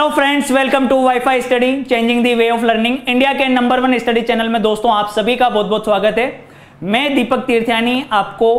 Hello friends, welcome to wifi study changing the way of learning. India के number 1 study channel में दोस्तों आप सभी का बहुत बहुत स्वागत है। मैं दीपक तीर्थयानी आपको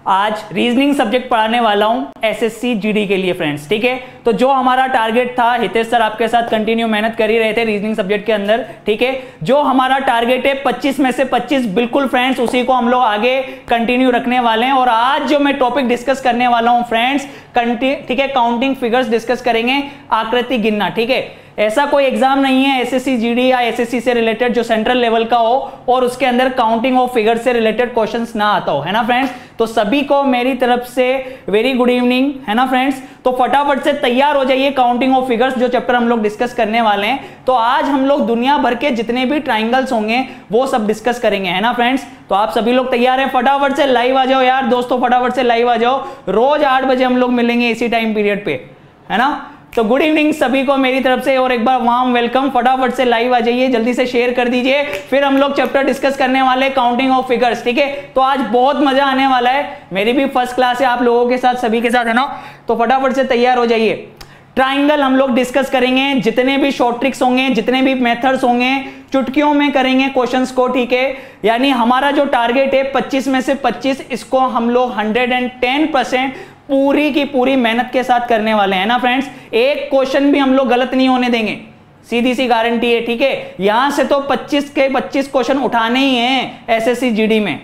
आज रीजनिंग सब्जेक्ट पढ़ाने वाला हूं एसएससी जीडी के लिए फ्रेंड्स। ठीक है, तो जो हमारा टारगेट था, हितेश सर आपके साथ कंटिन्यू मेहनत कर ही रहे थे रीजनिंग सब्जेक्ट के अंदर। ठीक है, जो हमारा टारगेट है 25 में से 25 बिल्कुल फ्रेंड्स, उसी को हम लोग आगे कंटिन्यू रखने वाले हैं। और आज जो मैं टॉपिक डिस्कस करने वाला हूं फ्रेंड्स, ठीक है, काउंटिंग फिगर्स डिस्कस करेंगे, आकृति गिनना। ठीक है, ऐसा कोई एग्जाम नहीं है एसएससी जीडी या एसएससी से रिलेटेड जो सेंट्रल लेवल का हो और उसके अंदर काउंटिंग ऑफ फिगर्स से रिलेटेड क्वेश्चंस ना आता हो, है ना फ्रेंड्स। तो सभी को मेरी तरफ से वेरी गुड इवनिंग, है ना फ्रेंड्स। तो फटाफट से तैयार हो जाइए, काउंटिंग ऑफ फिगर्स जो चैप्टर हम लोग डिस्कस करने वाले हैं। तो आज हम लोग दुनिया भर के जितने भी ट्राइंगल्स होंगे वो सब डिस्कस करेंगे, है ना फ्रेंड्स। तो आप सभी लोग तैयार हैं? फटाफट से लाइव आ जाओ यार दोस्तों, फटाफट से लाइव आ जाओ। रोज 8 बजे हम लोग मिलेंगे इसी टाइम पीरियड पे, है ना। तो गुड इवनिंग सभी को मेरी तरफ से और एक बार वार्म वेलकम। फटाफट से लाइव आ जाइए, जल्दी से शेयर कर दीजिए। फिर हम लोग चैप्टर डिस्कस करने वाले काउंटिंग ऑफ फिगर्स। ठीक है, तो आज बहुत मजा आने वाला है। मेरी भी फर्स्ट क्लास है आप लोगों के साथ, सभी के साथ, है ना। तो फटाफट से तैयार हो जाइए। ट्राइंगल हम लोग डिस्कस करेंगे, जितने भी शॉर्ट ट्रिक्स होंगे, जितने भी मेथड्स होंगे, चुटकियों में करेंगे क्वेश्चंस को। ठीक है, यानी हमारा जो टारगेट है 25 में से 25, इसको हम लोग 110% पूरी की पूरी मेहनत के साथ करने वाले हैं ना फ्रेंड्स। एक क्वेश्चन भी हम लोग गलत नहीं होने देंगे, सीधी सी गारंटी है। ठीक है, यहां से तो 25 के 25 क्वेश्चन उठाने ही हैं एसएससी जीडी में।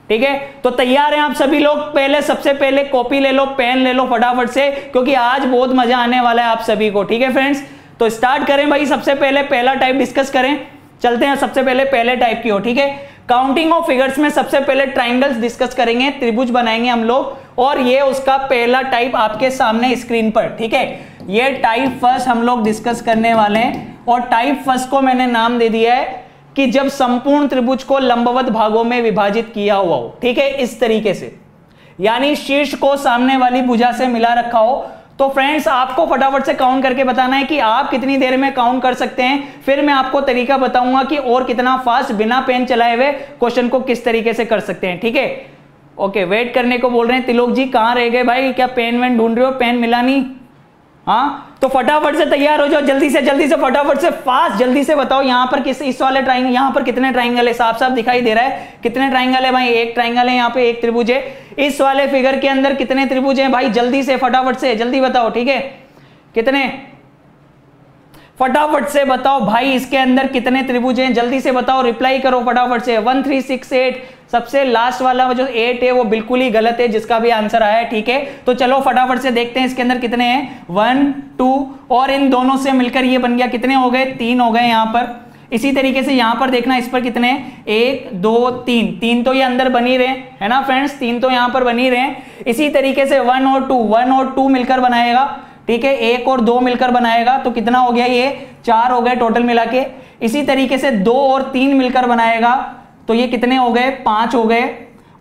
ठीक है, तो तैयार हैं आप सभी लोग? पहले सबसे पहले कॉपी ले लो, पेन ले लो फटाफट से, क्योंकि आज बहुत मजा आने वाला है आप सभी को। ठीक है फ्रेंड्स, तो स्टार्ट करें भाई। सबसे पहले पहला टाइप डिस्कस करें, चलते हैं सबसे पहले पहले टाइप की हो। ठीक है, काउंटिंग ऑफ फिगर्स में सबसे पहले ट्राइंगल्स डिस्कस करेंगे, त्रिभुज बनाएंगे हम लोग। और ये उसका पहला टाइप आपके सामने स्क्रीन पर। ठीक है, ये टाइप फर्स्ट हम लोग डिस्कस करने वाले हैं। और टाइप फर्स्ट को मैंने नाम दे दिया है कि जब संपूर्ण त्रिभुज को लंबवत भागों में विभाजित किया हुआ हो। ठीक है, इस तरीके से, यानी शीर्ष को सामने वाली भुजा से मिला रखा हो। तो फ्रेंड्स आपको फटाफट से काउंट करके बताना है कि आप कितनी देर में काउंट कर सकते हैं। फिर मैं आपको तरीका बताऊंगा कि और कितना फास्ट बिना पेन चलाए हुए क्वेश्चन को किस तरीके से कर सकते हैं। ठीक है, ओके, वेट करने को बोल रहे हैं। तिलोक जी कहां रह गए भाई? क्या पेन वेन ढूंढ रहे हो? पेन मिला नहीं? हाँ, तो फटाफट से तैयार हो जाओ, जल्दी से फटाफट से फास्ट, जल्दी से बताओ यहां पर किस इस वाले ट्राइंगल, यहां पर कितने ट्राइंगल है? साफ साफ दिखाई दे रहा है कितने ट्राइंगल है भाई? एक ट्राइंगल है, यहाँ पे एक त्रिभुज है। इस वाले फिगर के अंदर कितने त्रिभुज हैं भाई? जल्दी से फटाफट से जल्दी बताओ। ठीक है, कितने? फटाफट से बताओ भाई, इसके अंदर कितने त्रिभुज हैं? जल्दी से बताओ, रिप्लाई करो फटाफट से। 1 3 6 8, सबसे लास्ट वाला जो 8 है वो बिल्कुल ही गलत है, जिसका भी आंसर आया है। ठीक है, तो चलो फटाफट से देखते हैं इसके अंदर कितने हैं। 1 2 और इन दोनों से मिलकर ये बन गया, कितने हो गए? 3 हो गए यहाँ पर। इसी तरीके से यहां पर देखना, इस पर कितने? 1 2 3, 3 तो ये अंदर बन ही रहे, है ना फ्रेंड्स, 3 तो यहां पर बन ही रहे। इसी तरीके से 1 और 2 मिलकर बनाएगा। ठीक है, 1 और 2 मिलकर बनाएगा, तो कितना हो गया? ये 4 हो गए टोटल मिला के। इसी तरीके से 2 और 3 मिलकर बनाएगा, तो ये कितने हो गए? 5 हो गए।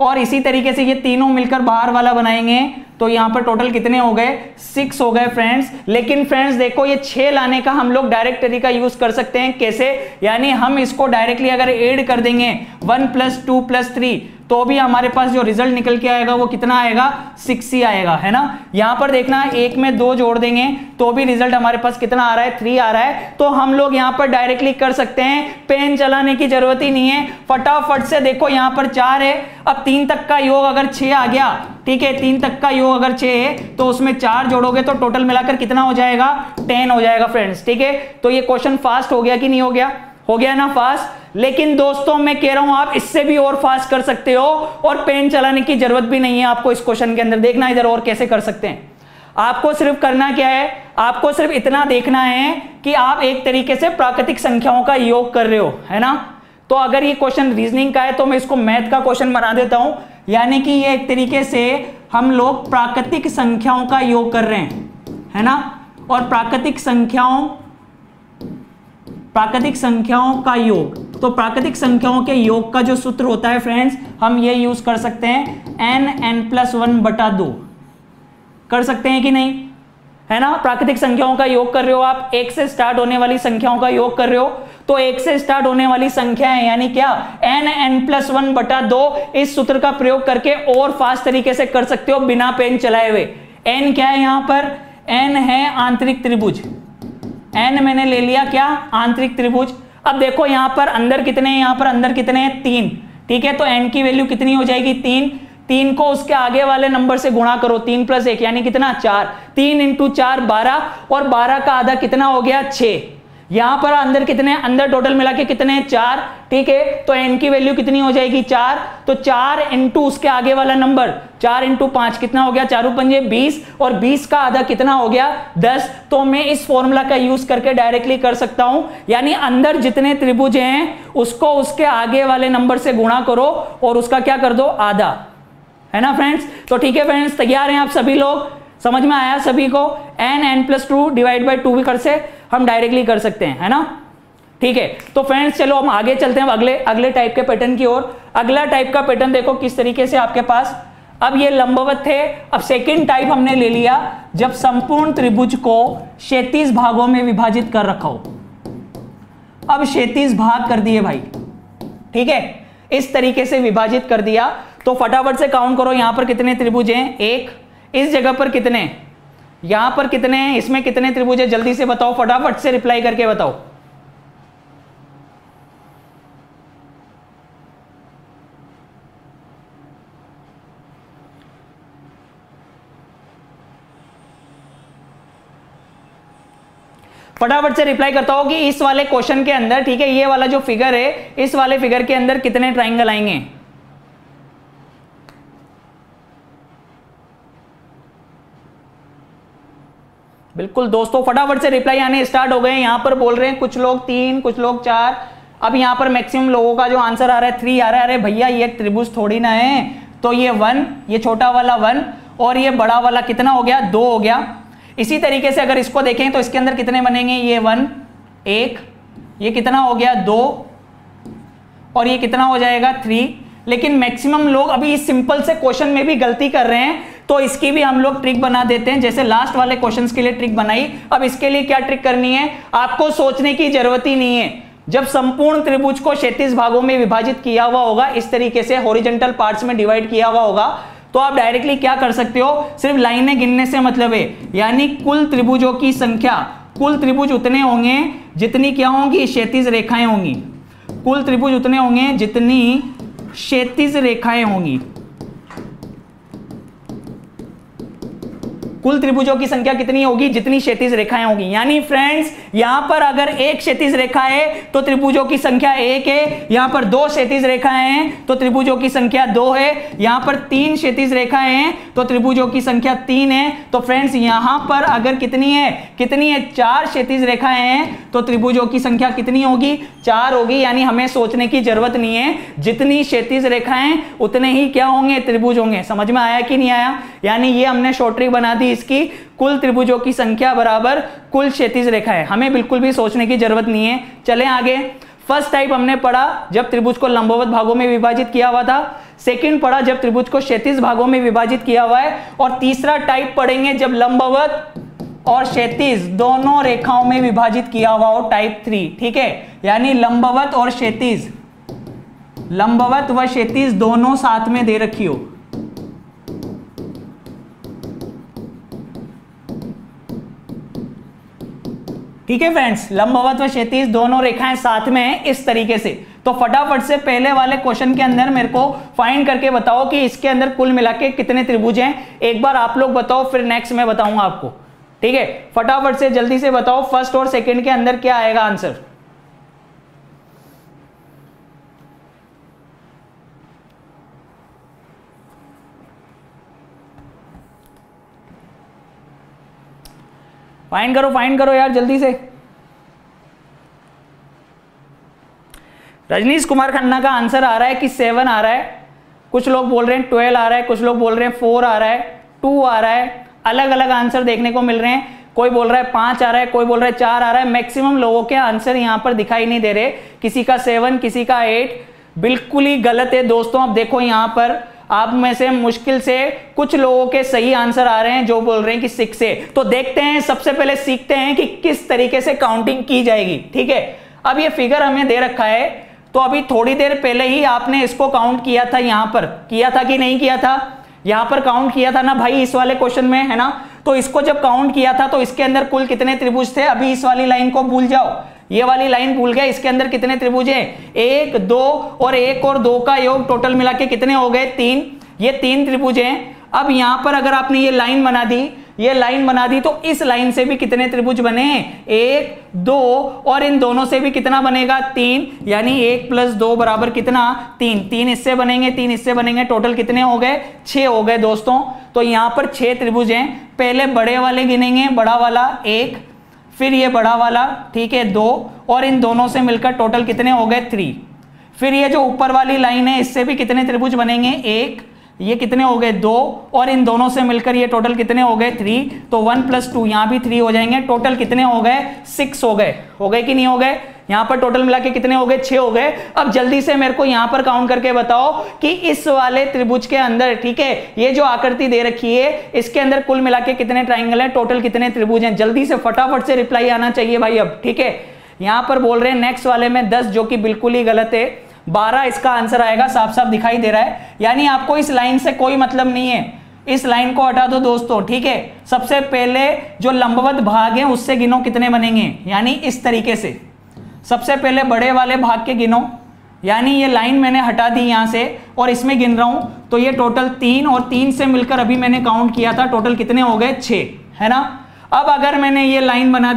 और इसी तरीके से ये तीनों मिलकर बाहर वाला बनाएंगे, तो यहां पर टोटल कितने हो गए? 6 हो गए फ्रेंड्स। लेकिन फ्रेंड्स देखो, ये 6 लाने का हम लोग डायरेक्ट तरीका यूज कर सकते हैं। कैसे? यानी हम इसको डायरेक्टली अगर ऐड कर देंगे 1 + 2 + 3, तो भी हमारे पास जो रिजल्ट निकल के आएगा वो कितना आएगा? 6 ही आएगा, है ना। यहां पर देखना, 1 में 2 जोड़ देंगे तो भी रिजल्ट हमारे पास कितना आ रहा है? 3 आ रहा है। तो हम लोग यहां पर डायरेक्टली कर सकते हैं, पेन चलाने की जरूरत ही नहीं है। फटाफट से देखो, यहां पर 4 है, अब 3 तक का योग अगर 6 आ गया, ठीक है, 3 तक का योग अगर 6 है तो उसमें 4 जोड़ोगे तो टोटल मिलाकर कितना हो जाएगा? 10 हो जाएगा फ्रेंड्स। ठीक है, तो ये क्वेश्चन फास्ट हो गया कि नहीं हो गया? हो गया ना फास्ट। लेकिन दोस्तों मैं कह रहा हूं आप इससे भी और फास्ट कर सकते हो, और पेन चलाने की जरूरत भी नहीं है आपको इस क्वेश्चन के अंदर। देखना इधर और कैसे कर सकते हैं। आपको सिर्फ करना क्या है? आपको सिर्फ इतना देखना है कि आप एक तरीके से प्राकृतिक संख्याओं का योग कर रहे हो, है ना। तो अगर ये क्वेश्चन रीजनिंग का है तो मैं इसको मैथ का क्वेश्चन बना देता हूं, यानी कि ये एक तरीके से हम लोग प्राकृतिक संख्याओं का योग कर रहे हैं, है ना। और प्राकृतिक संख्याओं का योग, तो प्राकृतिक संख्याओं के योग का जो सूत्र होता है फ्रेंड्स, हम ये यूज कर सकते हैं n+1/2। कर सकते हैं कि नहीं? है ना। प्राकृतिक संख्याओं का योग कर रहे हो आप, 1 से स्टार्ट होने वाली संख्याओं का योग कर रहे हो, तो 1 से स्टार्ट होने वाली संख्या है, यानी क्या? n+1/2। इस सूत्र का प्रयोग करके और फास्ट तरीके से कर सकते हो बिना पेन चलाए हुए। n क्या है यहां पर? n है आंतरिक त्रिभुज, n मैंने ले लिया क्या, आंतरिक त्रिभुज। अब देखो यहां पर अंदर कितने हैं, यहां पर अंदर कितने हैं, 3, ठीक है। तो n की वैल्यू कितनी हो जाएगी, 3। 3 को उसके आगे वाले नंबर से गुणा करो, 3 + 1 यानी कितना, 4। 3 × 4 12, और 12 का आधा कितना हो गया, 6। यहां पर अंदर कितने, अंदर टोटल मिला के कितने, 4, ठीक है। तो n की वैल्यू कितनी हो जाएगी, 4। तो 4 × उसके आगे वाला नंबर, 4 × 5 कितना हो गया, 4 × 5 = 20, और 20 का आधा कितना हो गया, 10। तो मैं इस फॉर्मूला का यूज करके डायरेक्टली कर सकता हूं, यानी अंदर जितने त्रिभुज हैं उसको उसके आगे वाले नंबर से गुणा करो और उसका क्या कर दो, आधा, है ना फ्रेंड्स। तो ठीक है फ्रेंड्स, तैयार हैं आप सभी लोग, समझ में आया सभी को। n + 2 / 2 भी कर से हम डायरेक्टली कर सकते हैं, है ना, ठीक है। तो फ्रेंड्स चलो हम आगे चलते हैं अगले टाइप के पैटर्न की ओर। अगला टाइप का पैटर्न देखो किस तरीके से आपके पास, अब ये लंबवत थे। अब सेकंड टाइप हमने ले लिया जब संपूर्ण त्रिभुज को क्षैतिज भागों में विभाजित कर रखा हो। अब क्षैतिज भाग कर दिए भाई, ठीक है, इस तरीके से विभाजित कर दिया। तो फटाफट से काउंट करो, यहां पर कितने त्रिभुज हैं, 1, इस जगह पर कितने, यहां पर कितने हैं, इसमें कितने त्रिभुज है, जल्दी से बताओ, फटाफट से रिप्लाई करके बताओ। फटाफट से रिप्लाई करता हो कि इस वाले क्वेश्चन के अंदर, ठीक है, ये वाला जो फिगर है, इस वाले फिगर के अंदर कितने ट्राइंगल आएंगे। बिल्कुल दोस्तों, फटाफट से रिप्लाई आने स्टार्ट हो गए। यहां पर बोल रहे हैं कुछ लोग 3, कुछ लोग 4। अब यहां पर मैक्सिमम लोगों का जो आंसर आ रहा है 3 आ रहा है। अरे भैया ये एक त्रिभुज थोड़ी ना है, तो ये 1, ये छोटा वाला 1 और ये बड़ा वाला कितना हो गया, 2 हो गया। इसी तरीके से अगर इसको देखें तो इसके अंदर कितने बनेंगे, ये 1, 1, ये कितना हो गया, 2, और ये कितना हो जाएगा, 3। लेकिन मैक्सिमम लोग अभी इस सिंपल से क्वेश्चन में भी गलती कर रहे हैं, तो इसकी भी हम लोग ट्रिक बना देते हैं, जैसे लास्ट वाले क्वेश्चंस के लिए ट्रिक बनाई। अब इसके लिए क्या ट्रिक करनी है, आपको सोचने की जरूरत ही नहीं है। जब संपूर्ण त्रिभुज को क्षैतिज भागों में विभाजित किया हुआ होगा, इस तरीके से हॉरिजॉन्टल पार्ट्स में डिवाइड किया हुआ होगा, तो आप डायरेक्टली क्या कर सकते हो, सिर्फ लाइनें गिनने से मतलब है, यानी कुल त्रिभुजों की संख्या, कुल त्रिभुज उतने होंगे जितनी क्या होंगी, क्षैतिज रेखाएं होंगी। कुल त्रिभुज उतने होंगे जितनी क्षैतिज रेखाएं होंगी। कुल त्रिभुजों की संख्या कितनी होगी, जितनी क्षैतिज रेखाएं होंगी। यानी फ्रेंड्स यहां पर अगर एक क्षैतिज रेखा है तो त्रिभुजों की संख्या 1 है, यहां पर 2 क्षैतिज रेखाएं हैं तो त्रिभुजों की संख्या 2 है, यहां पर 3 क्षैतिज रेखाएं हैं तो त्रिभुजों की संख्या 3 है। तो फ्रेंड्स यहां पर अगर कितनी है, 4 क्षैतिज रेखाएं हैं तो त्रिभुजों की संख्या कितनी होगी, 4 होगी। यानी हमें सोचने की जरूरत नहीं है, जितनी क्षैतिज रेखाएं उतने ही क्या होंगे, त्रिभुज होंगे। समझ में आया कि नहीं आया, यानी ये हमने शॉर्ट ट्रिक बना दी इसकी, कुल त्रिभुजों की संख्या बराबर कुल क्षैतिज रेखा है। हमें बिल्कुल भी सोचने की जरूरत नहीं है। चलें आगे। फर्स्ट टाइप हमने पढ़ा जब त्रिभुज को लंबवत भागों में विभाजित किया हुआ था, सेकंड पढ़ा जब त्रिभुज को क्षैतिज भागों में विभाजित किया हुआ है, और तीसरा टाइप पढ़ेंगे जब लंबवत और क्षैतिज दोनों रेखाओं में विभाजित किया हुआ हो, टाइप 3, ठीक है। यानी लंबवत और क्षैतिज, लंबवत व क्षैतिज दोनों साथ में दे रखी हो। ठीक है फ्रेंड्स, लंबवत व क्षैतिज दोनों रेखाएं साथ में हैं इस तरीके से। तो फटाफट से पहले वाले क्वेश्चन के अंदर मेरे को फाइंड करके बताओ कि इसके अंदर कुल मिला के कितने त्रिभुज हैं। एक बार आप लोग बताओ, फिर नेक्स्ट मैं बताऊंगा आपको, ठीक है। फटाफट से जल्दी से बताओ फर्स्ट और सेकंड के अंदर क्या आएगा आंसर। फाइंड करो यार जल्दी से। रजनीश कुमार खन्ना का आंसर आ रहा है कि 7 आ रहा है, कुछ लोग बोल रहे हैं 12 आ रहा है, कुछ लोग बोल रहे हैं 4 आ रहा है, 2 आ रहा है। अलग अलग आंसर देखने को मिल रहे हैं। कोई बोल रहा है 5 आ रहा है, कोई बोल रहा है 4 आ रहा है। मैक्सिमम लोगों के आंसर यहां पर दिखाई नहीं दे रहे, किसी का 7, किसी का 8। बिल्कुल ही गलत है दोस्तों। अब देखो यहां पर आप में से मुश्किल से कुछ लोगों के सही आंसर आ रहे हैं जो बोल रहे हैं कि 6 है। तो देखते हैं, सबसे पहले सीखते हैं कि किस तरीके से काउंटिंग की जाएगी, ठीक है। अब ये फिगर हमें दे रखा है, तो अभी थोड़ी देर पहले ही आपने इसको काउंट किया था, यहां पर किया था कि नहीं किया था, यहां पर काउंट किया था ना भाई इस वाले क्वेश्चन में, है ना। तो इसको जब काउंट किया था तो इसके अंदर कुल कितने त्रिभुज थे? अभी इस वाली लाइन को भूल जाओ, ये वाली लाइन भूल गए, इसके अंदर कितने त्रिभुज हैं? 1 2 और 1 और 2 का योग टोटल मिला के कितने हो गए? 3। ये 3 त्रिभुज हैं। अब यहां पर अगर आपने ये लाइन बना दी, ये लाइन बना दी, तो इस लाइन से भी कितने त्रिभुज बने? 1 2 और इन दोनों से भी कितना बनेगा? 3। यानी 1 + 2 बराबर कितना? 3। 3 इससे बनेंगे, 3 इससे बनेंगे, टोटल कितने हो गए? 6 हो गए दोस्तों। तो यहां पर 6 त्रिभुज हैं। पहले बड़े वाले गिनेंगे, बड़ा वाला 1, फिर ये बड़ा वाला, ठीक है, 2 और इन दोनों से मिलकर टोटल कितने हो गए? 3। फिर ये जो ऊपर वाली लाइन है इससे भी कितने त्रिभुज बनेंगे? 1, ये कितने हो गए? 2 और इन दोनों से मिलकर ये टोटल कितने हो गए? 3। तो 1 + 2 यहां भी 3 हो जाएंगे, टोटल कितने हो गए? 6 हो गए। हो गए कि नहीं हो गए? यहां पर टोटल मिला के कितने हो गए? 6 हो गए। अब जल्दी से मेरे को यहां पर काउंट करके बताओ कि इस वाले त्रिभुज के अंदर, ठीक है, ये जो आकृति दे रखी है इसके अंदर कुल मिला के कितने ट्राइंगल है, टोटल कितने त्रिभुज हैं? जल्दी से फटाफट से रिप्लाई आना चाहिए भाई अब, ठीक है। यहां पर बोल रहे हैं नेक्स्ट वाले में 10, जो कि बिल्कुल ही गलत है। 12 इसका आंसर आएगा, साफ साफ दिखाई दे रहा है। यानी आपको इस लाइन से कोई मतलब नहीं है, इस लाइन को हटा दो दोस्तों, ठीक है। सबसे पहले जो लंबवत भाग है उससे गिनो कितने बनेंगे, यानी इस तरीके से सबसे पहले बड़े वाले भाग के गिनो, यानी ये लाइन मैंने हटा दी यहां से और इसमें गिन रहा हूं, तो ये टोटल 3 और 3 से मिलकर अभी मैंने काउंट किया था, टोटल कितने हो गए? 6, है ना। अब अगर मैंने ये लाइन बना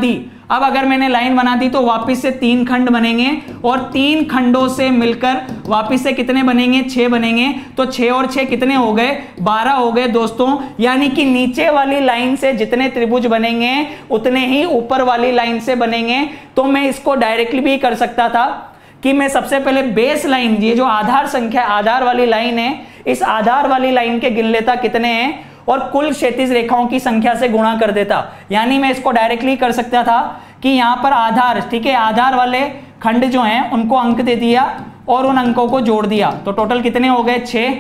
दी, तो वापस से 3 खंड बनेंगे और 3 खंडों से मिलकर वापस से कितने बनेंगे? 6 बनेंगे। तो 6 और 6 कितने हो गए? 12 हो गए दोस्तों। यानी कि नीचे वाली लाइन से जितने त्रिभुज बनेंगे उतने ही ऊपर वाली लाइन से बनेंगे। तो मैं इसको डायरेक्टली भी कर सकता था कि मैं सबसे पहले बेस लाइन, ये जो आधार संख्या, आधार वाली लाइन है, इस आधार वाली लाइन के गिन लेता कितने हैं और कुल क्षैतिज रेखाओं की संख्या से गुणा कर देता। यानी मैं इसको डायरेक्टली कर सकता था कि यहां पर आधार, ठीक है, आधार वाले खंड जो हैं उनको अंक दे दिया और उन अंकों को जोड़ दिया, तो टोटल कितने हो गए? 6,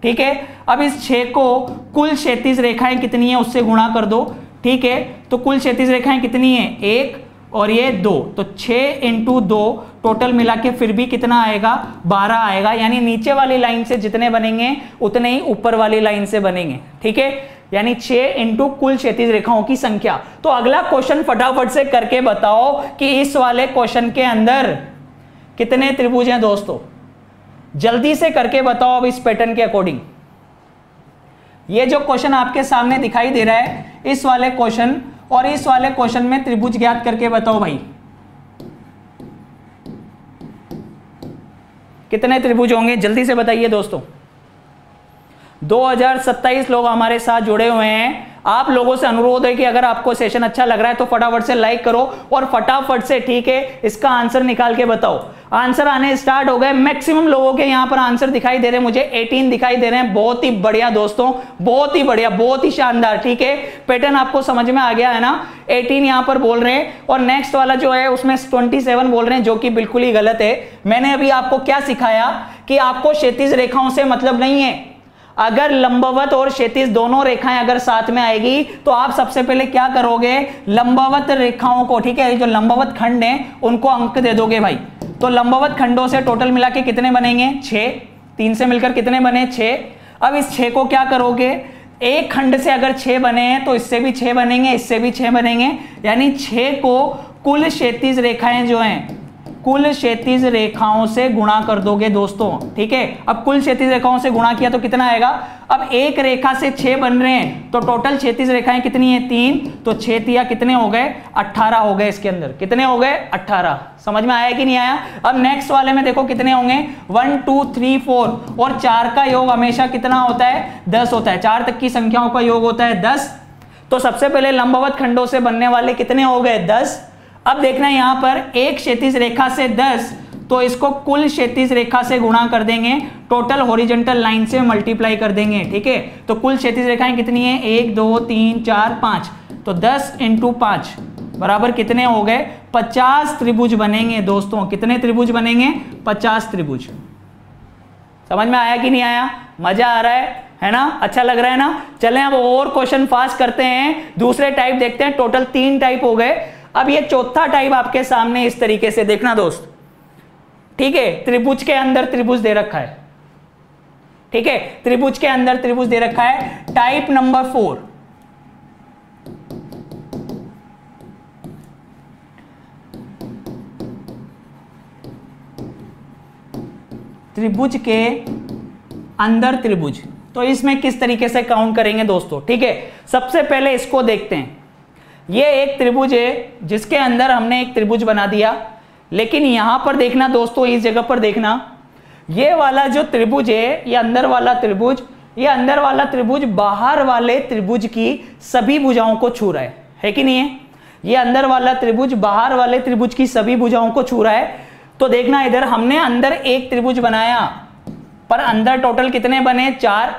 ठीक है। अब इस 6 को कुल क्षैतिज रेखाएं कितनी है उससे गुणा कर दो, ठीक है। तो कुल क्षैतिज रेखाएं कितनी है? 1 और ये 2, तो 6 × 2 टोटल मिला के फिर भी कितना आएगा? 12 आएगा। यानी नीचे वाली लाइन से जितने बनेंगे उतने ही ऊपर वाली लाइन से बनेंगे, ठीक है। यानी 6 × कुल क्षैतिज रेखाओं की संख्या। तो अगला क्वेश्चन फटाफट से करके बताओ कि इस वाले क्वेश्चन के अंदर कितने त्रिभुज हैं दोस्तों? जल्दी से करके बताओ अब इस पैटर्न के अकॉर्डिंग। ये जो क्वेश्चन आपके सामने दिखाई दे रहा है, इस वाले क्वेश्चन और इस वाले क्वेश्चन में त्रिभुज ज्ञात करके बताओ भाई, कितने त्रिभुज होंगे? जल्दी से बताइए दोस्तों। 2027 लोग हमारे साथ जुड़े हुए हैं। आप लोगों से अनुरोध है कि अगर आपको सेशन अच्छा लग रहा है तो फटाफट से लाइक करो और फटाफट से, ठीक है, इसका आंसर निकाल के बताओ। आंसर आने स्टार्ट हो गए। मैक्सिमम लोगों के यहां पर आंसर दिखाई दे रहे हैं, मुझे 18 दिखाई दे रहे हैं। बहुत ही बढ़िया दोस्तों, बहुत ही बढ़िया, बहुत ही शानदार, ठीक है। पैटर्न आपको समझ में आ गया है ना। 18 यहां पर बोल रहे हैं और नेक्स्ट वाला जो है उसमें 27 बोल रहे हैं, जो कि बिल्कुल ही गलत है। मैंने अभी आपको क्या सिखाया कि आपको क्षैतिज रेखाओं से मतलब नहीं है। अगर लंबवत और क्षैतिज दोनों रेखाएं अगर साथ में आएगी तो आप सबसे पहले क्या करोगे? लंबवत रेखाओं को, ठीक है, जो लंबवत खंड हैं उनको अंक दे दोगे भाई। तो लंबवत खंडों से टोटल मिला के कितने बनेंगे? 6। 3 से मिलकर कितने बने? 6। अब इस 6 को क्या करोगे? एक खंड से अगर 6 बने हैं तो इससे भी 6 बनेंगे, इससे भी 6 बनेंगे। यानी 6 को कुल क्षैतिज रेखाएं जो हैं, कुल क्षैतिज रेखाओं से गुणा कर दोगे दोस्तों, ठीक है। अब कुल क्षैतिज रेखाओं से गुणा किया तो कितना आएगा? अब एक रेखा से 6 बन रहे हैं तो टोटल क्षैतिज रेखाएं कितनी है? 3। तो 6 तिया कितने हो गए? 18 हो गए। इसके अंदर कितने हो गए? 18। समझ में आया कि नहीं आया? अब नेक्स्ट वाले में देखो कितने होंगे? 1 2 3 4 और 4 का योग हमेशा कितना होता है? 10 होता है। 4 तक की संख्याओं का योग होता है 10। तो सबसे पहले लंबवत खंडों से बनने वाले कितने हो गए? 10। अब देखना यहां पर एक क्षैतिज रेखा से 10, तो इसको कुल क्षैतिज रेखा से गुणा कर देंगे, टोटल हॉरिजॉन्टल लाइन से मल्टीप्लाई कर देंगे, ठीक है। तो कुल क्षैतिज रेखाएं कितनी है? 1 2 3 4 5। तो 10 × 5 बराबर कितने हो गए? 50 त्रिभुज बनेंगे दोस्तों। कितने त्रिभुज बनेंगे? 50 त्रिभुज। समझ में आया कि नहीं आया? मजा आ रहा है ना? अच्छा लग रहा है ना? चलें अब और क्वेश्चन फास्ट करते हैं, दूसरे टाइप देखते हैं। टोटल 3 टाइप हो गए। अब ये चौथा टाइप आपके सामने इस तरीके से देखना दोस्त, ठीक है। त्रिभुज के अंदर त्रिभुज दे रखा है, ठीक है, त्रिभुज के अंदर त्रिभुज दे रखा है। टाइप नंबर 4, त्रिभुज के अंदर त्रिभुज, तो इसमें किस तरीके से काउंट करेंगे दोस्तों, ठीक है। सबसे पहले इसको देखते हैं। ये एक त्रिभुज है जिसके अंदर हमने एक त्रिभुज बना दिया, लेकिन यहां पर देखना दोस्तों, इस जगह पर देखना, ये वाला जो त्रिभुज है, ये अंदर वाला त्रिभुज, ये अंदर वाला त्रिभुज बाहर वाले त्रिभुज की सभी भुजाओं को छू रहा है कि नहीं है। ये अंदर वाला त्रिभुज बाहर वाले त्रिभुज की सभी भुजाओं को छू रहा है। तो देखना इधर हमने अंदर एक त्रिभुज बनाया, पर अंदर टोटल कितने बने, 4,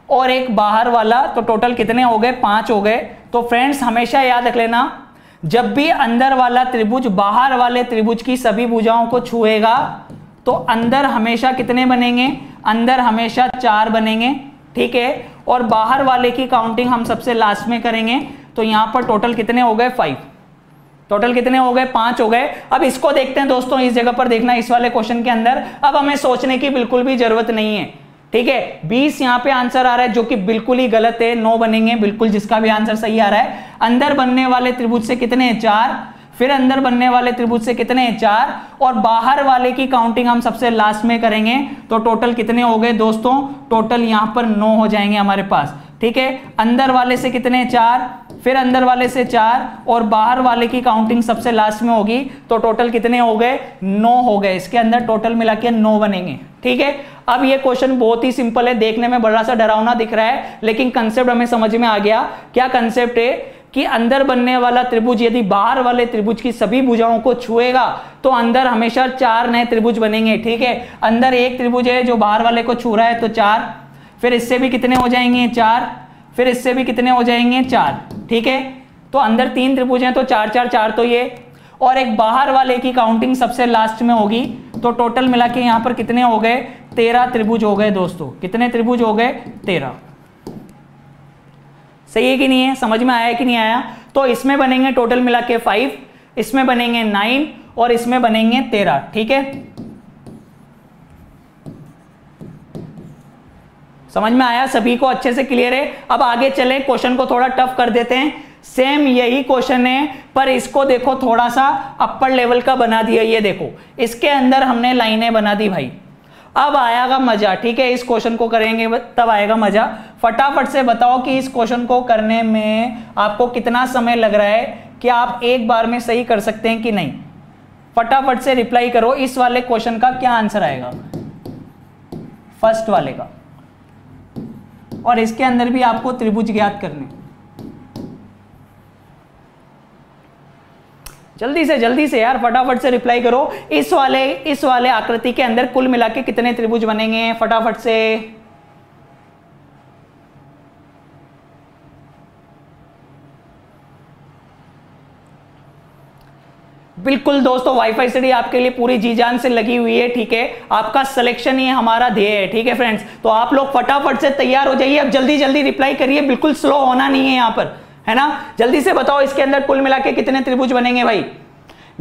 और एक बाहर वाला, तो टोटल कितने हो गए, 5 हो गए। तो फ्रेंड्स हमेशा याद रख लेना, जब भी अंदर वाला त्रिभुज बाहर वाले त्रिभुज की सभी भुजाओं को छुएगा तो अंदर हमेशा कितने बनेंगे, अंदर हमेशा 4 बनेंगे, ठीक है। और बाहर वाले की काउंटिंग हम सबसे लास्ट में करेंगे, तो यहां पर टोटल कितने हो गए, 5, टोटल कितने हो गए, 5 हो गए। अब इसको देखते हैं दोस्तों, इस जगह पर देखना, इस वाले क्वेश्चन के अंदर अब हमें सोचने की बिल्कुल भी जरूरत नहीं है, ठीक है। 20 यहां पे आंसर आ रहा है जो कि बिल्कुल ही गलत है, 9 बनेंगे बिल्कुल, जिसका भी आंसर सही आ रहा है। अंदर बनने वाले त्रिभुज से कितने, 4, फिर अंदर बनने वाले त्रिभुज से कितने, 4, और बाहर वाले की काउंटिंग हम सबसे लास्ट में करेंगे, तो टोटल कितने हो गए दोस्तों, टोटल यहां पर 9 हो जाएंगे हमारे पास, ठीक है। अंदर वाले से कितने, 4, फिर अंदर वाले से 4, और बाहर वाले की काउंटिंग सबसे लास्ट में होगी, तो टोटल कितने हो गए, 9 हो गए। इसके अंदर टोटल मिला के 9 बनेंगे, ठीक है। अब ये क्वेश्चन बहुत ही सिंपल है, देखने में बड़ा सा डरावना दिख रहा है, लेकिन कंसेप्ट हमें समझ में आ गया। क्या कंसेप्ट है कि अंदर बनने वाला त्रिभुज यदि बाहर वाले त्रिभुज की सभी भुजाओं को छुएगा तो अंदर हमेशा 4 नए त्रिभुज बनेंगे, ठीक है। अंदर एक त्रिभुज है जो बाहर वाले को छू रहा है, तो 4, फिर इससे भी कितने हो जाएंगे, 4, फिर इससे भी कितने हो जाएंगे, 4, ठीक है। तो अंदर 3 त्रिभुज हैं, तो 4 4 4, तो ये, और एक बाहर वाले की काउंटिंग सबसे लास्ट में होगी, तो टोटल मिला के यहां पर कितने हो गए, 13 त्रिभुज हो गए दोस्तों। कितने त्रिभुज हो गए, 13। सही है कि नहीं है, समझ में आया कि नहीं आया। तो इसमें बनेंगे टोटल मिला के 5, इसमें बनेंगे 9, और इसमें बनेंगे 13, ठीक है। समझ में आया, सभी को अच्छे से क्लियर है। अब आगे चले, क्वेश्चन को थोड़ा टफ कर देते हैं। सेम यही क्वेश्चन है, पर इसको देखो थोड़ा सा अपर लेवल का बना दिया। ये देखो, इसके अंदर हमने लाइनें बना दी भाई। अब आएगा मजा, ठीक है। इस क्वेश्चन को करेंगे तब आएगा मजा। फटाफट से बताओ कि इस क्वेश्चन को करने में आपको कितना समय लग रहा है, कि आप एक बार में सही कर सकते हैं कि नहीं। फटाफट से रिप्लाई करो, इस वाले क्वेश्चन का क्या आंसर आएगा, फर्स्ट वाले का। और इसके अंदर भी आपको त्रिभुज ज्ञात करने, जल्दी से यार फटाफट से रिप्लाई करो। इस वाले आकृति के अंदर कुल मिला के कितने त्रिभुज बनेंगे, फटाफट से। बिल्कुल दोस्तों, वाईफाई स्टडी आपके लिए पूरी जी जान से लगी हुई है, ठीक है। आपका सिलेक्शन ही हमारा ध्येय है, ठीक है फ्रेंड्स। तो आप लोग फटाफट से तैयार हो जाइए, अब जल्दी रिप्लाई करिए, बिल्कुल स्लो होना नहीं है यहां पर, है ना। जल्दी से बताओ इसके अंदर कुल मिला के कितने त्रिभुज बनेंगे भाई।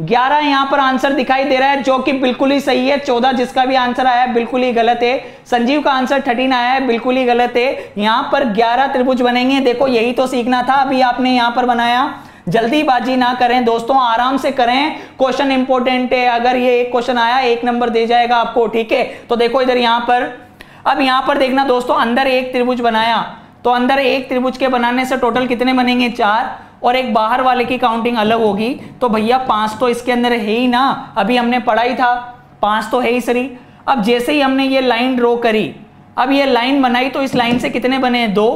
11 यहां पर आंसर दिखाई दे रहा है, जो कि बिल्कुल ही सही है। 14 जिसका भी आंसर आया है बिल्कुल ही गलत है। संजीव का आंसर 13 आया है, बिल्कुल ही गलत है। यहां पर 11 त्रिभुज बनेंगे। देखो यही तो सीखना था, अभी आपने यहां पर बनाया। जल्दीबाजी ना करें दोस्तों, आराम से करें, क्वेश्चन इंपॉर्टेंट है। अगर ये एक क्वेश्चन आया 1 नंबर दे जाएगा आपको, ठीक है। तो देखो इधर यहां पर, अब यहां पर देखना दोस्तों, अंदर एक त्रिभुज बनाया, तो अंदर एक त्रिभुज के बनाने से टोटल कितने बनेंगे, 4, और एक बाहर वाले की काउंटिंग अलग होगी। तो भैया 5 तो इसके अंदर है ही ना, अभी हमने पढ़ा ही था, 5 तो है ही सही। अब जैसे ही हमने ये लाइन ड्रॉ करी, अब ये लाइन बनाई, तो इस लाइन से कितने बने, 2,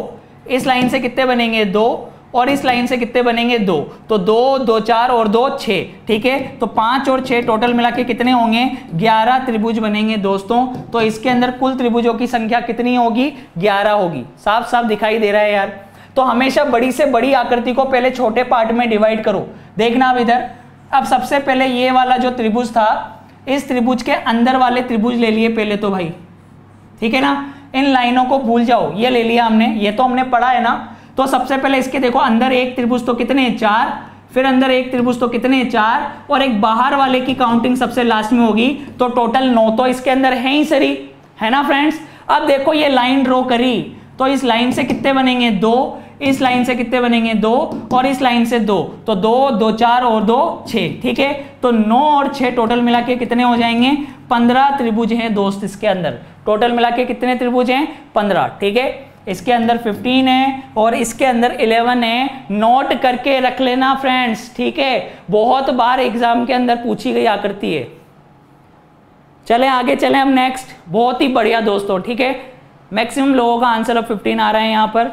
इस लाइन से कितने बनेंगे, 2, और इस लाइन से कितने बनेंगे, 2। तो 2 2 4 और 2 6, ठीक है। तो 5 और 6 टोटल मिला के कितने होंगे, 11 त्रिभुज बनेंगे दोस्तों। तो इसके अंदर कुल त्रिभुजों की संख्या कितनी होगी, 11 होगी। साफ साफ दिखाई दे रहा है यार। तो हमेशा बड़ी से बड़ी आकृति को पहले छोटे पार्ट में डिवाइड करो। देखना अब इधर, अब सबसे पहले ये वाला जो त्रिभुज था, इस त्रिभुज के अंदर वाले त्रिभुज ले लिए पहले तो भाई, ठीक है ना। इन लाइनों को भूल जाओ, ये ले लिया हमने, ये तो हमने पढ़ा है ना। तो सबसे पहले इसके देखो, अंदर एक त्रिभुज तो कितने, 4, फिर अंदर एक त्रिभुज तो कितने, 4, और एक बाहर वाले की काउंटिंग सबसे लास्ट में होगी, तो टोटल 9 तो इसके अंदर है ही सही, है ना फ्रेंड्स। अब देखो ये लाइन ड्रॉ करी, तो इस लाइन से कितने बनेंगे, 2, इस लाइन से कितने बनेंगे 2 और इस लाइन से 2, तो 2 2 4 और 2 6, ठीक है। तो 9 और 6 टोटल मिला के कितने हो जाएंगे 15 त्रिभुज हैं दोस्त इसके अंदर। टोटल मिला के कितने त्रिभुज हैं 15, ठीक है। इसके अंदर 15 है और इसके अंदर 11 है। नोट करके रख लेना फ्रेंड्स, ठीक है, बहुत बार एग्जाम के अंदर पूछी गई आकृति है। चलें आगे चलें हम नेक्स्ट। बहुत ही बढ़िया दोस्तों, ठीक है। मैक्सिमम लोगों का आंसर अब 15 आ रहा है यहाँ पर।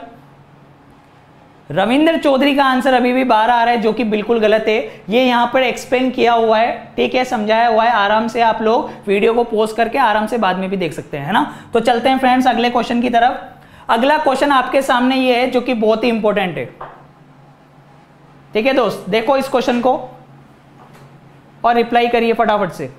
रविंद्र चौधरी का आंसर अभी भी 12 आ रहा है, जो कि बिल्कुल गलत है। ये यहाँ पर एक्सप्लेन किया हुआ है, ठीक है, समझाया हुआ है। आराम से आप लोग वीडियो को पॉज करके आराम से बाद में भी देख सकते हैं, है ना। तो चलते हैं फ्रेंड्स अगले क्वेश्चन की तरफ। अगला क्वेश्चन आपके सामने ये है, जो कि बहुत ही इंपॉर्टेंट है, ठीक है दोस्त। देखो इस क्वेश्चन को और रिप्लाई करिए फटाफट से।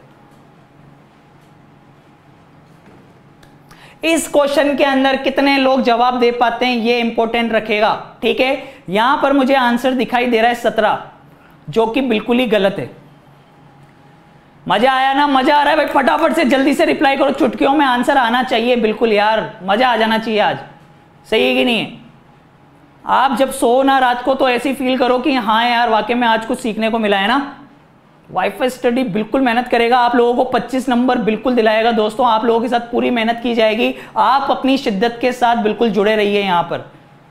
इस क्वेश्चन के अंदर कितने लोग जवाब दे पाते हैं ये इंपॉर्टेंट रखेगा, ठीक है। यहां पर मुझे आंसर दिखाई दे रहा है 17, जो कि बिल्कुल ही गलत है। मजा आया ना, मजा आ रहा है भाई, फटाफट से जल्दी से रिप्लाई करो, चुटकियों में आंसर आना चाहिए बिल्कुल यार, मजा आ जाना चाहिए आज, सही है कि नहीं है। आप जब सो ना रात को तो ऐसी फील करो कि हाँ यार वाकई में आज कुछ सीखने को मिला है ना। वाईफाई स्टडी बिल्कुल मेहनत करेगा, आप लोगों को 25 नंबर बिल्कुल दिलाएगा दोस्तों। आप लोगों के साथ पूरी मेहनत की जाएगी, आप अपनी शिद्दत के साथ बिल्कुल जुड़े रहिए यहाँ पर,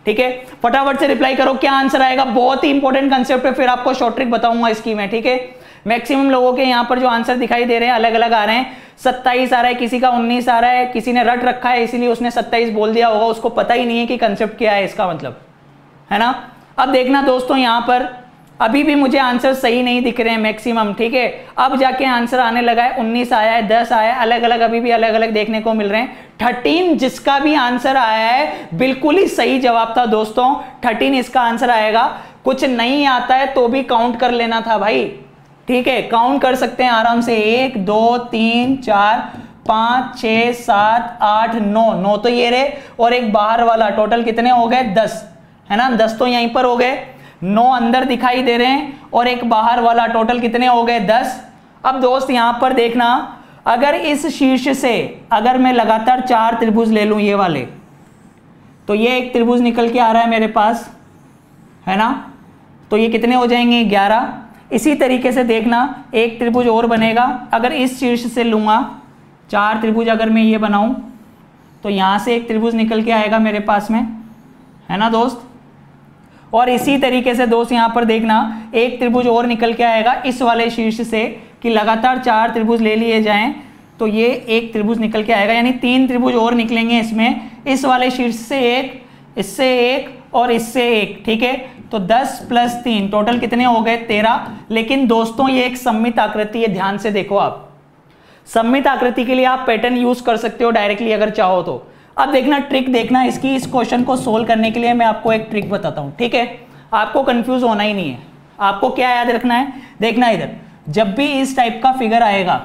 ठीक है। फटाफट से रिप्लाई करो, क्या आंसर आएगा। बहुत ही इंपॉर्टेंट कंसेप्ट है, फिर आपको शॉर्ट ट्रिक बताऊंगा इसकी मैं, ठीक है। मैक्सिमम लोगों के यहाँ पर जो आंसर दिखाई दे रहे हैं अलग अलग आ रहे हैं। 27 आ रहा है, किसी का 19 आ रहा है, किसी ने रट रखा है इसीलिए उसने 27 बोल दिया होगा, उसको पता ही नहीं है कि कंसेप्ट क्या है इसका मतलब, है ना। अब देखना दोस्तों, यहाँ पर अभी भी मुझे आंसर सही नहीं दिख रहे हैं मैक्सिमम, ठीक है। अब जाके आंसर आने लगा है, 19 आया है, 10 आया है, अलग अलग अभी भी अलग अलग देखने को मिल रहे हैं। 13 जिसका भी आंसर आया है बिल्कुल ही सही जवाब था दोस्तों, 13 इसका आंसर आएगा। कुछ नहीं आता है तो भी काउंट कर लेना था भाई, ठीक है, काउंट कर सकते हैं आराम से। 1 2 3 4 5 6 7 8 9 तो ये रहे, और एक बाहर वाला, टोटल कितने हो गए 10, है ना। 10 तो यहीं पर हो गए, 9 अंदर दिखाई दे रहे हैं और एक बाहर वाला, टोटल कितने हो गए 10। अब दोस्त यहां पर देखना, अगर इस शीर्ष से अगर मैं लगातार 4 त्रिभुज ले लूं ये वाले, तो ये एक त्रिभुज निकल के आ रहा है मेरे पास, है ना। तो ये कितने हो जाएंगे 11। इसी तरीके से देखना एक त्रिभुज और बनेगा, अगर इस शीर्ष से लूंगा 4 त्रिभुज अगर मैं ये बनाऊं, तो यहां से एक त्रिभुज निकल के आएगा मेरे पास में, है ना दोस्त। और इसी तरीके से दोस्त यहां पर देखना एक त्रिभुज और निकल के आएगा इस वाले शीर्ष से, कि लगातार 4 त्रिभुज ले लिए जाएं तो ये एक त्रिभुज निकल के आएगा, यानी 3 त्रिभुज और निकलेंगे इसमें, इस वाले शीर्ष से एक, इससे एक और इससे एक, ठीक है। तो 10 + 3 टोटल कितने हो गए 13। लेकिन दोस्तों ये एक सममित आकृति है, ध्यान से देखो आप, सममित आकृति के लिए आप पैटर्न यूज कर सकते हो डायरेक्टली अगर चाहो तो। अब देखना ट्रिक, देखना इसकी, इस क्वेश्चन को सोल्व करने के लिए मैं आपको एक ट्रिक बताता हूं, ठीक है। आपको कंफ्यूज होना ही नहीं है, आपको क्या याद रखना है, देखना इधर, जब भी इस टाइप का फिगर आएगा,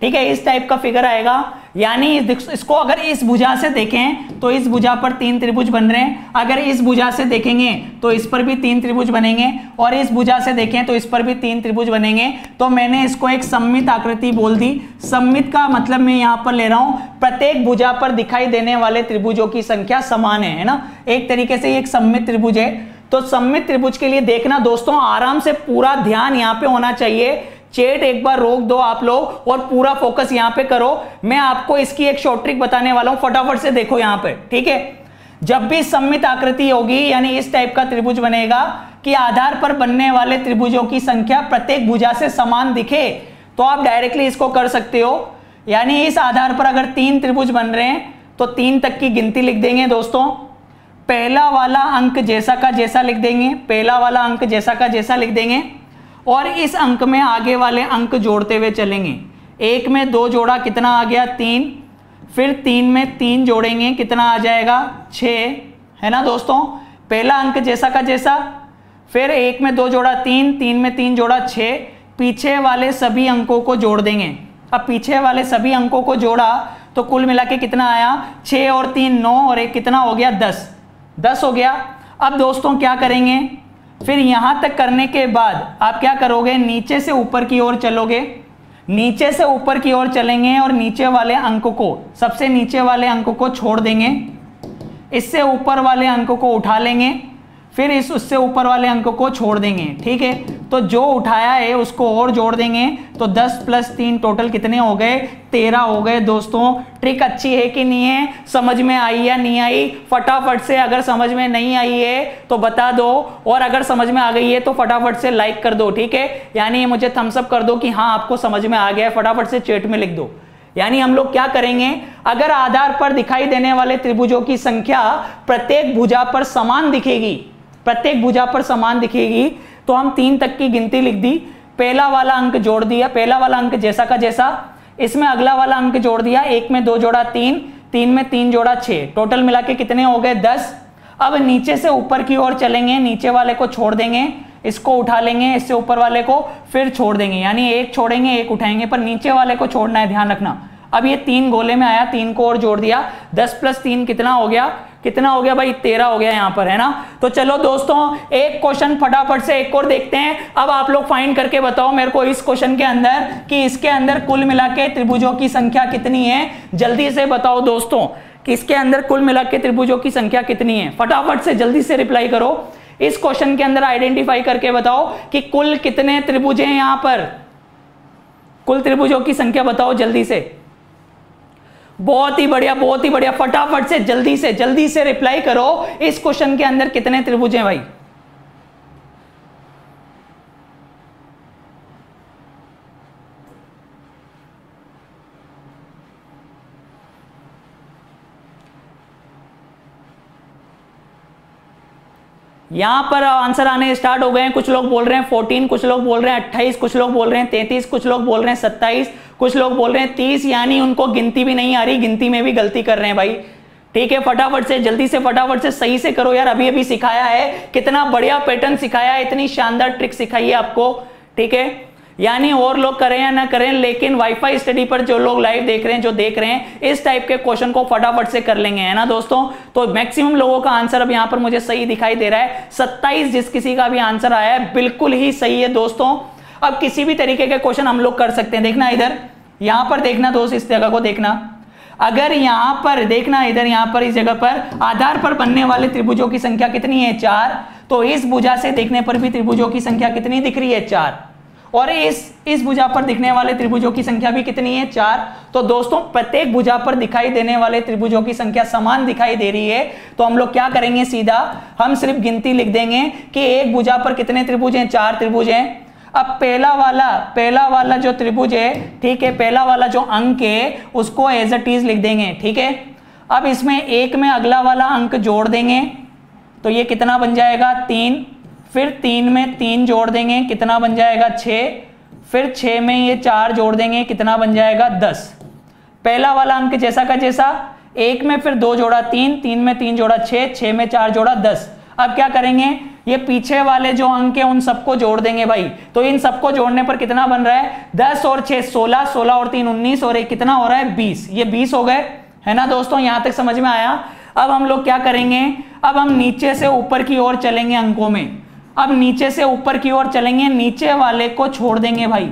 ठीक है, इस टाइप का फिगर आएगा, यानी इसको अगर इस भुजा से देखें तो इस भुजा पर 3 त्रिभुज बन रहे हैं, अगर इस भुजा से देखेंगे तो इस पर भी 3 त्रिभुज बनेंगे, और इस भुजा से देखें तो इस पर भी 3 त्रिभुज बनेंगे। तो मैंने इसको एक सममित आकृति बोल दी। सममित का मतलब मैं यहां पर ले रहा हूं प्रत्येक भुजा पर दिखाई देने वाले त्रिभुजों की संख्या समान है ना। एक तरीके से ये एक सममित त्रिभुज है। तो सममित त्रिभुज के लिए देखना दोस्तों, आराम से पूरा ध्यान यहां पे होना चाहिए। चैट एक बार रोक दो आप लोग और पूरा फोकस यहां पे करो। मैं आपको इसकी एक शॉर्ट ट्रिक बताने वाला हूं, फटाफट से देखो यहां पे, ठीक है। जब भी सममित आकृति होगी, यानी इस टाइप का त्रिभुज बनेगा कि आधार पर बनने वाले त्रिभुजों की संख्या प्रत्येक भुजा से समान दिखे, तो आप डायरेक्टली इसको कर सकते हो। यानी इस आधार पर अगर 3 त्रिभुज बन रहे हैं तो 3 तक की गिनती लिख देंगे दोस्तों। पहला वाला अंक जैसा का जैसा लिख देंगे, पहला वाला अंक जैसा का जैसा लिख देंगे, और इस अंक में आगे वाले अंक जोड़ते हुए चलेंगे। 1 में 2 जोड़ा, कितना आ गया 3, फिर 3 में 3 जोड़ेंगे, कितना आ जाएगा 6, है ना दोस्तों। पहला अंक जैसा का जैसा, फिर 1 में 2 जोड़ा 3, 3 में 3 जोड़ा 6, पीछे वाले सभी अंकों को जोड़ देंगे। अब पीछे वाले सभी अंकों को जोड़ा तो कुल मिला के कितना आया, 6 और 3 9 और 1 कितना हो गया 10 हो गया। अब दोस्तों क्या करेंगे, फिर यहां तक करने के बाद आप क्या करोगे, नीचे से ऊपर की ओर चलोगे, नीचे से ऊपर की ओर चलेंगे और नीचे वाले अंक को, सबसे नीचे वाले अंक को छोड़ देंगे, इससे ऊपर वाले अंक को उठा लेंगे, फिर उससे ऊपर वाले अंक को छोड़ देंगे। ठीक है, तो जो उठाया है उसको और जोड़ देंगे, तो 10 + 3 टोटल कितने हो गए? 13 हो गए। दोस्तों ट्रिक अच्छी है कि नहीं है? समझ में आई या नहीं आई? फटाफट से, अगर समझ में नहीं आई है तो बता दो, और अगर समझ में आ गई है तो फटाफट से लाइक कर दो। ठीक है, यानी मुझे थम्स अप कर दो कि हाँ आपको समझ में आ गया है, फटाफट से चैट में लिख दो। यानी हम लोग क्या करेंगे, अगर आधार पर दिखाई देने वाले त्रिभुजों की संख्या प्रत्येक भुजा पर समान दिखेगी, प्रत्येक भुजा पर समान दिखेगी, तो हम 3 तक की गिनती लिख दी, पहला वाला अंक जोड़ दिया, पहला वाला अंक जैसा का जैसा, इसमें अगला वाला अंक जोड़ दिया, 1 में 2 जोड़ा 3, 3 में 3 जोड़ा 6, टोटल मिला के कितने हो गए? 10। अब नीचे से ऊपर की ओर चलेंगे, नीचे वाले को छोड़ देंगे, इसको उठा लेंगे, इससे ऊपर वाले को फिर छोड़ देंगे, यानी एक छोड़ेंगे एक उठाएंगे, पर नीचे वाले को छोड़ना है, ध्यान रखना। अब ये 3 गोले में आया, 3 को और जोड़ दिया, 10 + 3 कितना हो गया? कितना हो गया भाई? 13 हो गया यहां पर, है ना। तो चलो दोस्तों एक क्वेश्चन फटाफट से एक और देखते हैं। अब आप लोग फाइंड करके बताओ मेरे को इस क्वेश्चन के अंदर कि इसके अंदर कुल मिला के त्रिभुजों की संख्या कितनी है। जल्दी से बताओ दोस्तों कि इसके अंदर कुल मिला के त्रिभुजों की संख्या कितनी है। फटाफट से जल्दी से रिप्लाई करो। इस क्वेश्चन के अंदर आइडेंटिफाई करके बताओ कि कुल कितने त्रिभुज हैं यहां पर, कुल त्रिभुजों की संख्या बताओ जल्दी से। बहुत ही बढ़िया, बहुत ही बढ़िया, फटाफट से जल्दी से रिप्लाई करो। इस क्वेश्चन के अंदर कितने त्रिभुज हैं भाई? यहां पर आंसर आने स्टार्ट हो गए हैं। कुछ लोग बोल रहे हैं 14, कुछ लोग बोल रहे हैं 28, कुछ लोग बोल रहे हैं 33, कुछ लोग बोल रहे हैं 27, कुछ लोग बोल रहे हैं 30, यानी उनको गिनती भी नहीं आ रही, गिनती में भी गलती कर रहे हैं भाई। ठीक है, फटाफट से जल्दी से फटाफट से सही से करो यार। अभी अभी सिखाया है, कितना बढ़िया पैटर्न सिखाया है, इतनी शानदार ट्रिक सिखाई है आपको। ठीक है, यानी और लोग करें या ना करें, लेकिन वाईफाई स्टडी पर जो लोग लाइव देख रहे हैं, जो देख रहे हैं, इस टाइप के क्वेश्चन को फटाफट से कर लेंगे, है ना दोस्तों। तो मैक्सिमम लोगों का आंसर अब यहां पर मुझे सही दिखाई दे रहा है। 27 जिस किसी का भी आंसर आया है बिल्कुल ही सही है दोस्तों। अब किसी भी तरीके के क्वेश्चन हम लोग कर सकते हैं। देखना इधर, यहां पर देखना दोस्त, इस जगह को देखना। अगर यहां पर देखना, इधर यहां पर इस जगह पर आधार पर बनने वाले त्रिभुजों की संख्या कितनी है? 4। तो इस भुजा से देखने पर भी त्रिभुजों की संख्या कितनी दिख रही है? 4। और इस भुजा पर दिखने वाले त्रिभुजों की संख्या भी कितनी है? 4। तो दोस्तों प्रत्येक भुजा पर दिखाई देने वाले त्रिभुजों की संख्या समान दिखाई दे रही है। तो हम लोग क्या करेंगे, सीधा हम सिर्फ गिनती लिख देंगे कि एक भुजा पर कितने त्रिभुज हैं? 4 त्रिभुज हैं। अब पहला वाला जो त्रिभुज है, ठीक है, पहला वाला जो अंक है उसको एज इट इज लिख देंगे। ठीक है, अब इसमें 1 में अगला वाला अंक जोड़ देंगे, तो ये कितना बन जाएगा? 3। फिर 3 में 3 जोड़ देंगे, कितना बन जाएगा? 6। फिर 6 में ये 4 जोड़ देंगे, कितना बन जाएगा? 10। पहला वाला अंक जैसा का जैसा, 1 में फिर 2 जोड़ा 3, 3 में 3 जोड़ा 6, 6 में 4 जोड़ा 10। अब क्या करेंगे, ये पीछे वाले जो अंक है उन सबको जोड़ देंगे भाई। तो इन सबको जोड़ने पर कितना बन रहा है? 10 और 6 16, 16 और 3 19, और एक कितना हो रहा है? 20। ये 20 हो गए, है ना दोस्तों। यहां तक समझ में आया। अब हम लोग क्या करेंगे, अब हम नीचे से ऊपर की ओर चलेंगे अंकों में। अब नीचे से ऊपर की ओर चलेंगे, नीचे वाले को छोड़ देंगे भाई,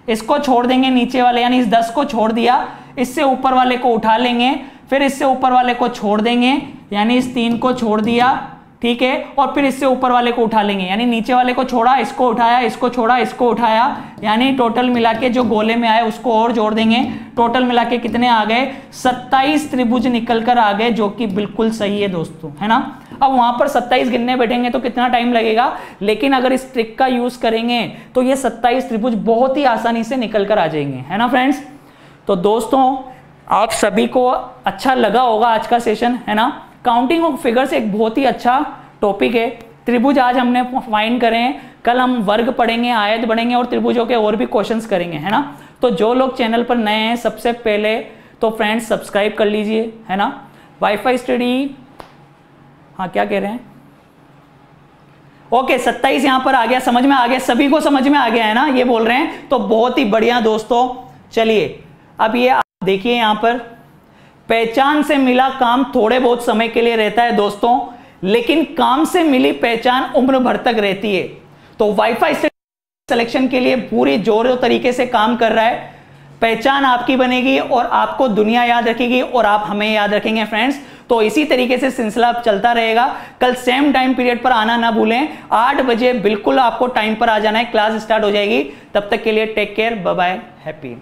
इसको छोड़ देंगे नीचे वाले, यानी इस 10 को छोड़ दिया, इससे ऊपर वाले को उठा लेंगे, फिर इससे ऊपर वाले को छोड़ देंगे, यानी इस 3 को छोड़ दिया, ठीक है, और फिर इससे ऊपर वाले को उठा लेंगे, यानी नीचे वाले को छोड़ा, इसको उठाया, इसको छोड़ा, इसको उठाया, यानी टोटल मिला के जो गोले में आए उसको और जोड़ देंगे। टोटल मिला के कितने आ गए? 27 त्रिभुज निकल कर आ गए, जो कि बिल्कुल सही है दोस्तों, है ना। अब वहां पर 27 गिनने बैठेंगे तो कितना टाइम लगेगा, लेकिन अगर इस ट्रिक का यूज करेंगे तो ये 27 त्रिभुज बहुत ही आसानी से निकल कर आ जाएंगे, है ना फ्रेंड्स। तो दोस्तों आप सभी को अच्छा लगा होगा आज का सेशन, है ना। काउंटिंग ऑफ फिगर्स एक बहुत ही अच्छा टॉपिक है। त्रिभुज आज हमने फाइंड करें, कल हम वर्ग पढ़ेंगे, आयत बढ़ेंगे और त्रिभुजों के और भी क्वेश्चंस करेंगे, है ना। तो जो लोग चैनल पर नए हैं सबसे पहले तो फ्रेंड्स सब्सक्राइब कर लीजिए, है ना। वाईफाई स्टडी, हाँ क्या कह रहे हैं, ओके 27 यहां पर आ गया, समझ में आ गया, सभी को समझ में आ गया है ना, ये बोल रहे हैं, तो बहुत ही बढ़िया दोस्तों। चलिए अब ये देखिए, यहां पर पहचान से मिला काम थोड़े बहुत समय के लिए रहता है दोस्तों, लेकिन काम से मिली पहचान उम्र भर तक रहती है। तो वाईफाई सिलेक्शन के लिए पूरी जोरों तरीके से काम कर रहा है। पहचान आपकी बनेगी और आपको दुनिया याद रखेगी और आप हमें याद रखेंगे फ्रेंड्स। तो इसी तरीके से सिलसिला चलता रहेगा। कल सेम टाइम पीरियड पर आना ना भूलें, 8 बजे बिल्कुल आपको टाइम पर आ जाना है, क्लास स्टार्ट हो जाएगी। तब तक के लिए take care, bye bye, happy.